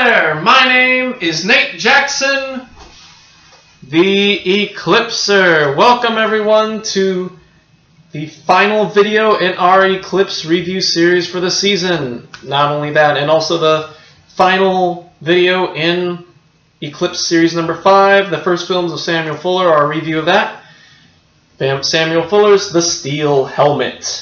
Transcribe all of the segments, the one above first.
there, my name is Nate Jackson, the Eclipser. Welcome everyone to the final video in our Eclipse review series for the season. Not only that, and also the final video in Eclipse series number 5, the first films of Samuel Fuller, our review of that. Samuel Fuller's The Steel Helmet.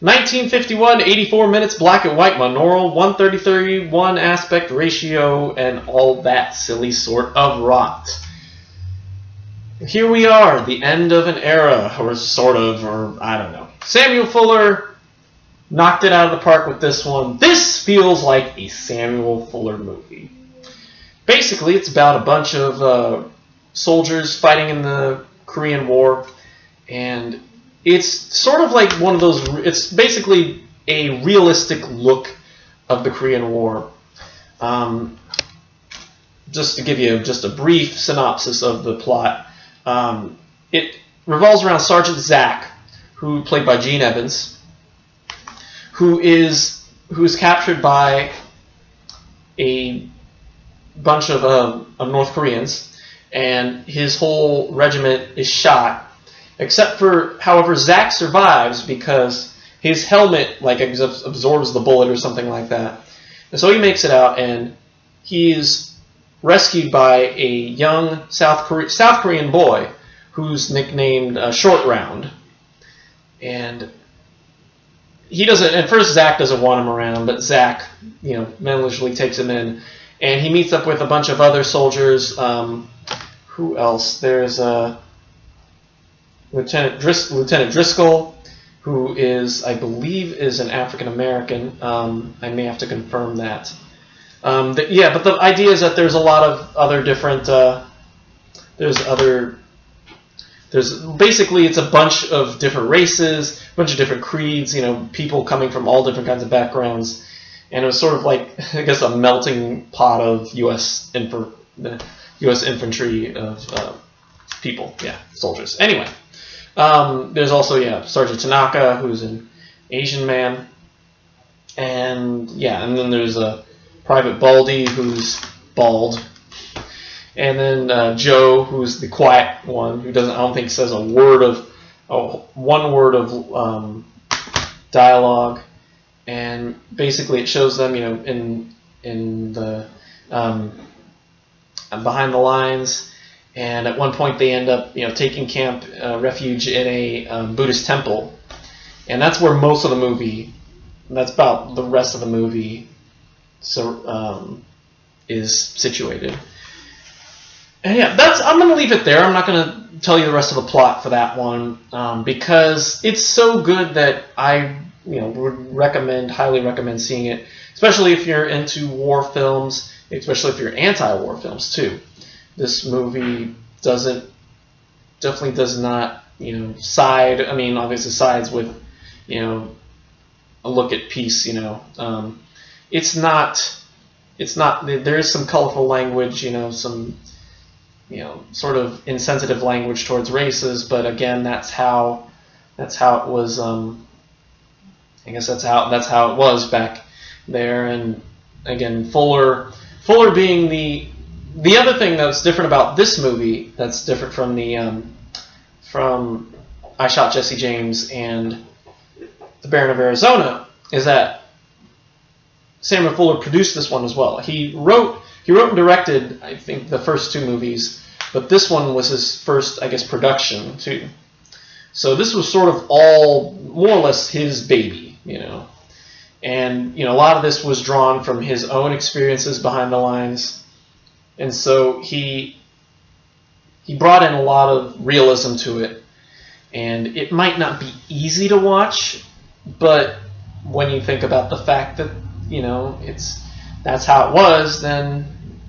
1951, 84 minutes, black and white, monaural, 1:30:31 aspect ratio, and all that silly sort of rot. Here we are, the end of an era, or sort of, or I don't know. Samuel Fuller knocked it out of the park with this one. This feels like a Samuel Fuller movie. Basically, it's about a bunch of soldiers fighting in the Korean War, and it's sort of like one of those, it's basically a realistic look of the Korean War. Just to give you just a brief synopsis of the plot, it revolves around Sergeant Zach, who played by Gene Evans, who is captured by a bunch of North Koreans, and his whole regiment is shot. Except for, however, Zach survives because his helmet like absorbs the bullet or something like that. And so he makes it out, and he's rescued by a young South Korean boy who's nicknamed Short Round. And he doesn't. At first, Zach doesn't want him around, but Zach, maliciously takes him in, and he meets up with a bunch of other soldiers. Who else? There's Lieutenant Driscoll, who is, I believe, is an African American. I may have to confirm that. But the idea is that there's a lot of other different. Basically it's a bunch of different races, a bunch of different creeds. People coming from all different kinds of backgrounds, and it was sort of like, I guess, a melting pot of U.S. infantry of people, soldiers. Anyway. There's also, Sergeant Tanaka, who's an Asian man. And then there's Private Baldy, who's bald. And then Joe, who's the quiet one, who I don't think says one word of dialogue. And basically it shows them, in the behind the lines. And at one point they end up, taking refuge in a Buddhist temple, and that's where most of the movie, that's about the rest of the movie, is situated. And I'm going to leave it there. I'm not going to tell you the rest of the plot for that one, because it's so good that I, would highly recommend seeing it, especially if you're into war films, especially if you're anti-war films too. This movie definitely does not, side. I mean, obviously sides with, a look at peace. It's not. There is some colorful language, some, sort of insensitive language towards races. But again, that's how it was. I guess that's how it was back there. And again, Fuller being the other thing that's different about this movie, that's different from from I Shot Jesse James and The Baron of Arizona, is that Samuel Fuller produced this one as well. He wrote and directed, I think, the first two movies, but this one was his first, I guess, production too. So this was sort of all more or less his baby, And a lot of this was drawn from his own experiences behind the lines. And so he brought in a lot of realism to it, and it might not be easy to watch, but when you think about the fact that that's how it was, then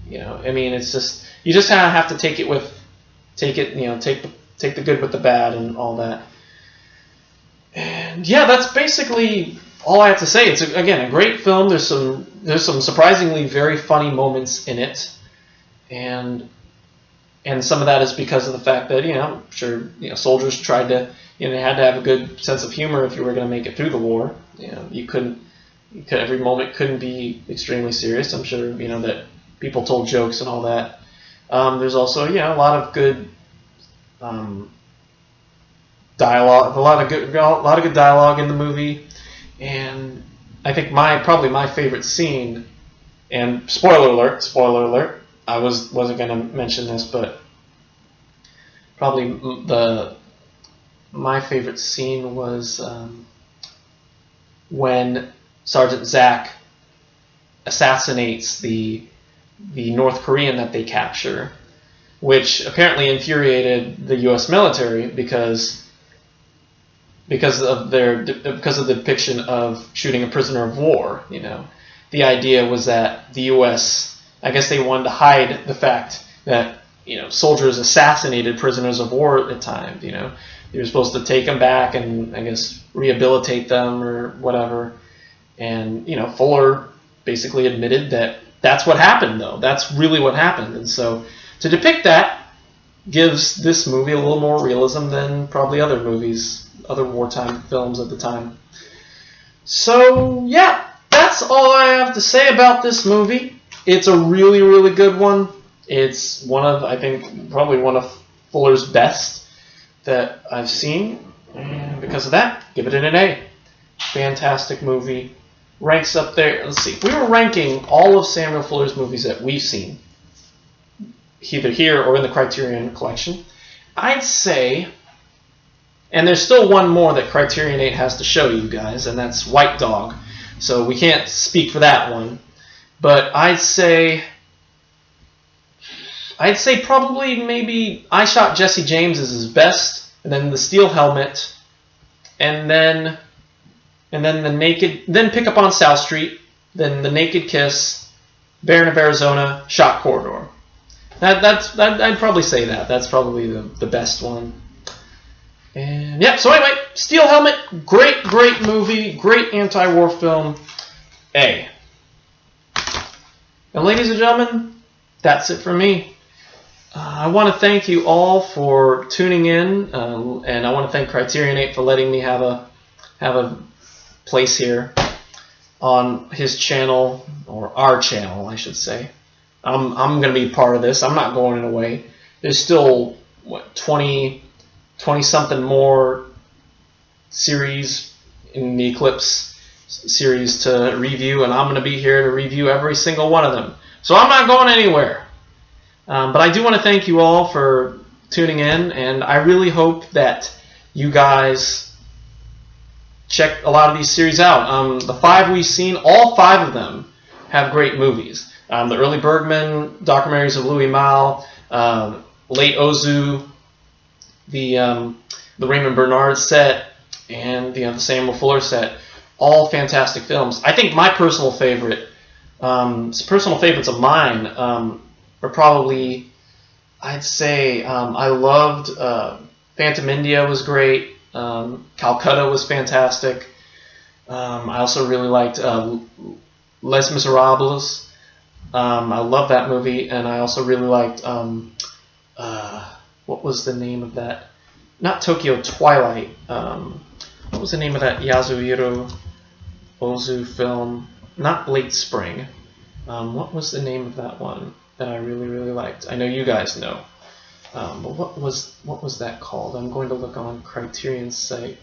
it's just, you just kind of have to take the good with the bad and all that. And that's basically all I have to say. It's again a great film. There's some surprisingly very funny moments in it. And some of that is because of the fact that soldiers tried to they had to have a good sense of humor if you were going to make it through the war. You couldn't every moment couldn't be extremely serious. I'm sure that people told jokes and all that. There's also a lot of good dialogue, a lot of good dialogue in the movie, and I think probably my favorite scene. And spoiler alert. I wasn't going to mention this, but probably my favorite scene was when Sergeant Zack assassinates the North Korean that they capture, which apparently infuriated the U.S. military because of the depiction of shooting a prisoner of war. The idea was that the U.S., I guess they wanted to hide the fact that soldiers assassinated prisoners of war at times. You were supposed to take them back and I guess rehabilitate them or whatever. And Fuller basically admitted that that's what happened, though. That's really what happened. And so to depict that gives this movie a little more realism than probably other movies, other wartime films at the time. So yeah. That's all I have to say about this movie. It's a really, really good one. It's I think, probably one of Fuller's best that I've seen. And because of that, give it an A. Fantastic movie. Ranks up there. Let's see. If we were ranking all of Samuel Fuller's movies that we've seen, either here or in the Criterion Collection, I'd say, and there's still one more that Criterion 8 has to show you guys, and that's White Dog. So we can't speak for that one, but I'd say probably maybe I Shot Jesse James is his best, and then The Steel Helmet, and then Pick Up on South Street, then The Naked Kiss, Baron of Arizona, Shot Corridor. I'd probably say that. That's probably the best one. And yeah, so anyway, Steel Helmet, great movie, great anti-war film, A. And ladies and gentlemen, that's it for me. I want to thank you all for tuning in, and I want to thank Criterion 8 for letting me have a place here on his channel, or our channel, I should say. I'm going to be part of this. I'm not going away. There's still 20-something more series in the Eclipse series to review, and I'm going to be here to review every single one of them. So I'm not going anywhere. But I do want to thank you all for tuning in, and I really hope that you guys check a lot of these series out. The 5 we've seen, all 5 of them have great movies. The early Bergman documentaries of Louis Malle, late Ozu, the Raymond Bernard set, and the Samuel Fuller set, all fantastic films. I think my personal favorites of mine are probably, I'd say, I loved Phantom India was great. Calcutta was fantastic. I also really liked Les Miserables. I love that movie, and I also really liked what was the name of that? Not Tokyo Twilight. What was the name of that Yasuhiro Ozu film? Not Late Spring. What was the name of that one that I really, really liked? I know you guys know. But what was that called? I'm going to look on Criterion's site.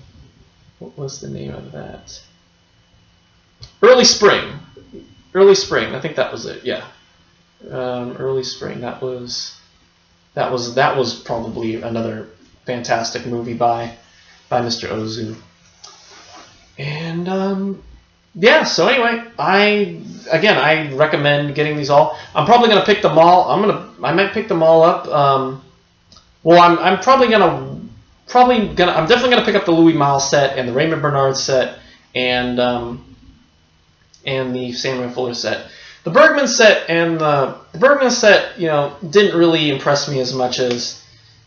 What was the name of that? Early Spring. Early Spring. I think that was it. Yeah. Early Spring. That was probably another fantastic movie by Mr. Ozu. And yeah. So anyway, I recommend getting these all. I'm probably gonna pick them all. I might pick them all up. Well, I'm definitely gonna pick up the Louis Malle set and the Raymond Bernard set and the Samuel Fuller set. The Bergman set didn't really impress me as much as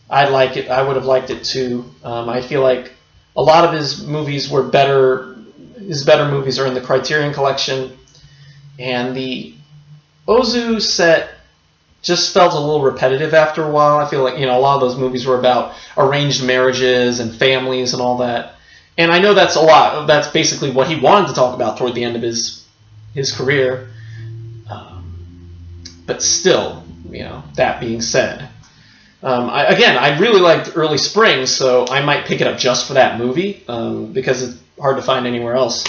I would have liked it to. I feel like a lot of his movies were better. His better movies are in the Criterion Collection, and the Ozu set just felt a little repetitive after a while. I feel like a lot of those movies were about arranged marriages and families and all that, And I know that's a lot. That's basically what he wanted to talk about toward the end of his career. But still, that being said, I really liked Early Spring, so I might pick it up just for that movie because it's hard to find anywhere else.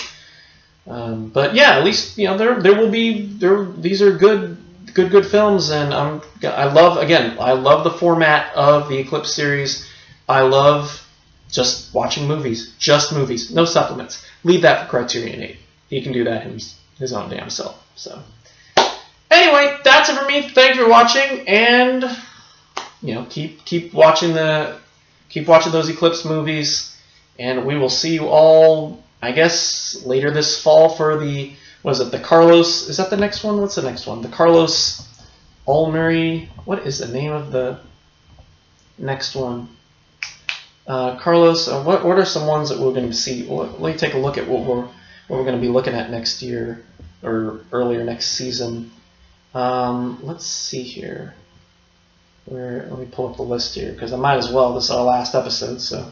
But yeah, at least there will be these are good films, and I love the format of the Eclipse series. I love just watching movies, no supplements. Leave that for Criterion 8. He can do that his own damn self. So anyway, that's it for me. Thank you for watching, and keep watching those Eclipse movies, and we will see you all, I guess, later this fall for the Carlos, is that the next one? What's the next one? The Carlos Almeri, what is the name of the next one? Carlos, what are some ones that we're going to see? Let me take a look at what we're going to be looking at next year, or earlier next season. Let's see here. Let me pull up the list here, because I might as well. This is our last episode, so...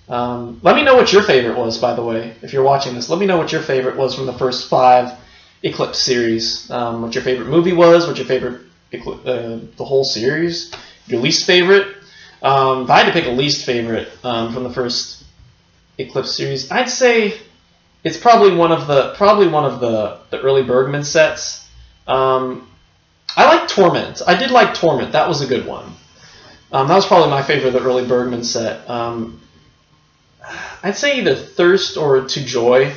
let me know what your favorite was, by the way. If you're watching this, let me know what your favorite was from the first 5 Eclipse series. What your favorite movie was, what your favorite, the whole series, your least favorite. If I had to pick a least favorite from the first Eclipse series, I'd say it's probably one of the early Bergman sets. I like Torment. I did like Torment. That was a good one. That was probably my favorite of the early Bergman set. I'd say either Thirst or To Joy.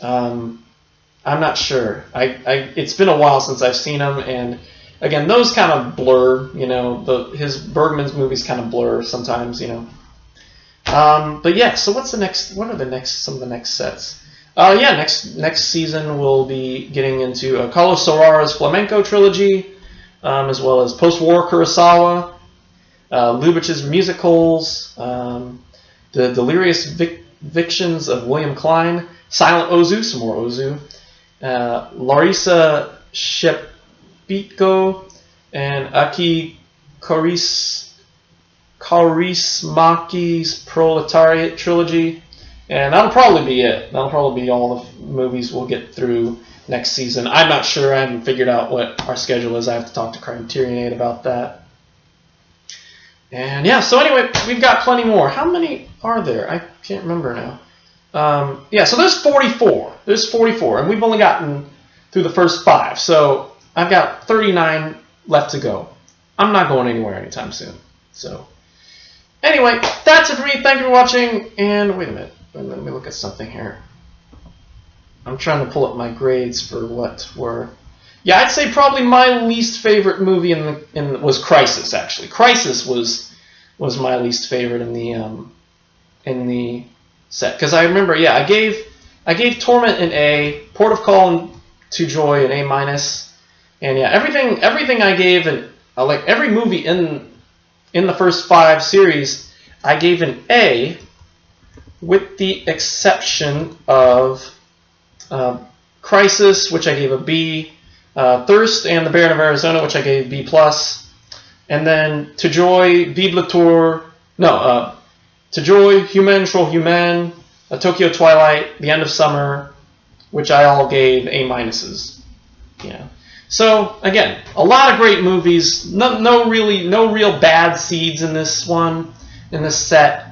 I'm not sure. It's been a while since I've seen them, and again, those kind of blur. His Bergman's movies kind of blur sometimes. But yeah. So what's the next? What are some of the next sets? Next season we'll be getting into Carlos Saura's flamenco trilogy, as well as post-war Kurosawa, Lubitsch's musicals, the Delirious Victions of William Klein, Silent Ozu, some more Ozu, Larissa Shepitko, and Aki Kaurismäki's Proletariat trilogy. And that'll probably be it. That'll probably be all the movies we'll get through next season. I'm not sure. I haven't figured out what our schedule is. I have to talk to Criterion 8 about that. And yeah, so anyway, we've got plenty more. How many are there? I can't remember now. So there's 44. There's 44, and we've only gotten through the first 5. So I've got 39 left to go. I'm not going anywhere anytime soon. So anyway, that's it for me. Thank you for watching. And wait a minute. Let me look at something here. I'm trying to pull up my grades for what were... Yeah, I'd say probably my least favorite movie was Crisis. Actually, Crisis was my least favorite in the set, because I remember, I gave Torment an A, Port of Call and To Joy an A-, and yeah, everything I gave, and like every movie in the first 5 series, I gave an A, with the exception of Crisis, which I gave a B. Thirst and the Baron of Arizona, which I gave B+, and then To Joy, To Joy, Human, Troll Human, Tokyo Twilight, The End of Summer, which I all gave A-. Yeah. So again, a lot of great movies. No real bad seeds in this set.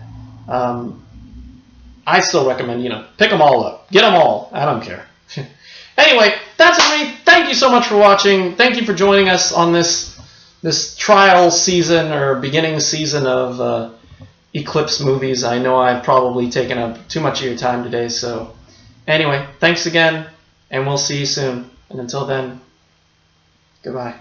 I still recommend pick them all up, get them all. I don't care. Anyway, that's it for me. Thank you so much for watching. Thank you for joining us on this trial season or beginning season of Eclipse movies. I know I've probably taken up too much of your time today. So anyway, thanks again, and we'll see you soon. And until then, goodbye.